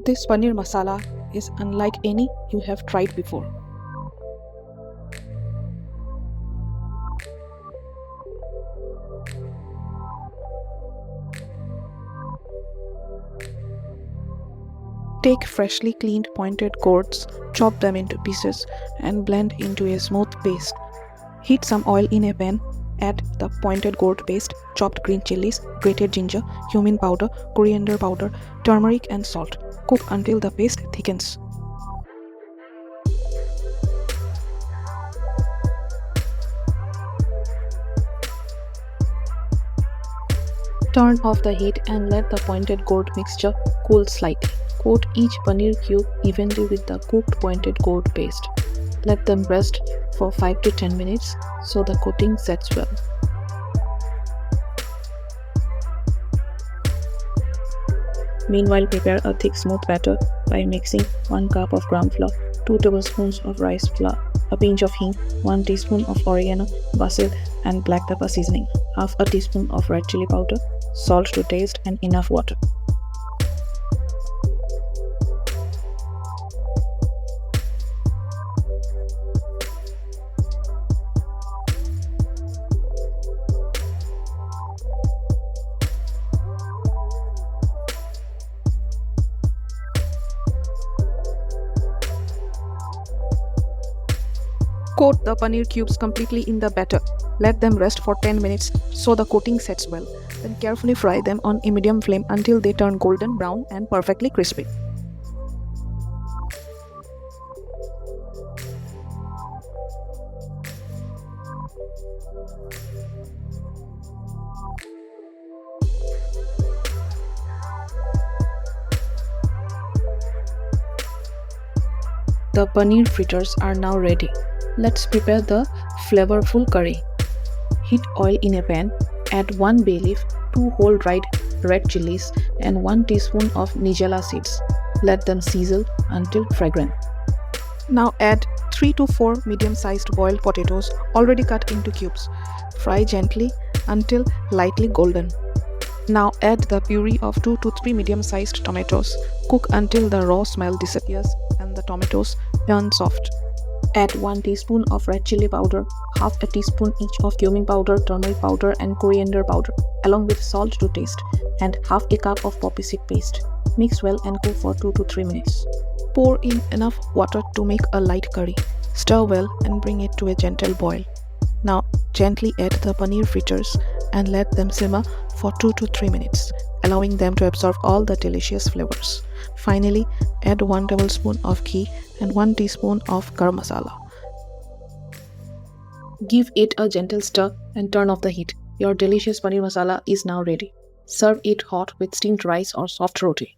This paneer masala is unlike any you have tried before. Take freshly cleaned pointed gourds, chop them into pieces, and blend into a smooth paste. Heat some oil in a pan, add the pointed gourd paste, chopped green chilies, grated ginger, cumin powder, coriander powder, turmeric, and salt. Cook until the paste thickens. Turn off the heat and let the pointed gourd mixture cool slightly. Coat each paneer cube evenly with the cooked pointed gourd paste. Let them rest for 5 to 10 minutes so the coating sets well. Meanwhile, prepare a thick smooth batter by mixing 1 cup of gram flour, 2 tablespoons of rice flour, a pinch of hing, 1 teaspoon of oregano, basil, and black pepper seasoning, half a teaspoon of red chili powder, salt to taste, and enough water. Coat the paneer cubes completely in the batter. Let them rest for 10 minutes so the coating sets well. Then carefully fry them on a medium flame until they turn golden brown and perfectly crispy. The paneer fritters are now ready. Let's prepare the flavorful curry. Heat oil in a pan, add 1 bay leaf, 2 whole dried red chilies, and 1 teaspoon of nigella seeds. Let them sizzle until fragrant. Now add 3 to 4 medium-sized boiled potatoes already cut into cubes. Fry gently until lightly golden. Now add the puree of 2 to 3 medium-sized tomatoes. Cook until the raw smell disappears and the tomatoes turn soft. Add 1 teaspoon of red chili powder, half a teaspoon each of cumin powder, turmeric powder, and coriander powder, along with salt to taste, and half a cup of poppy seed paste. Mix well and cook for 2 to 3 minutes. Pour in enough water to make a light curry. Stir well and bring it to a gentle boil. Now gently add the paneer fritters and let them simmer for 2 to 3 minutes, allowing them to absorb all the delicious flavors. Finally, add 1 tablespoon of ghee and 1 teaspoon of garam masala. Give it a gentle stir and turn off the heat. Your delicious paneer masala is now ready. Serve it hot with steamed rice or soft roti.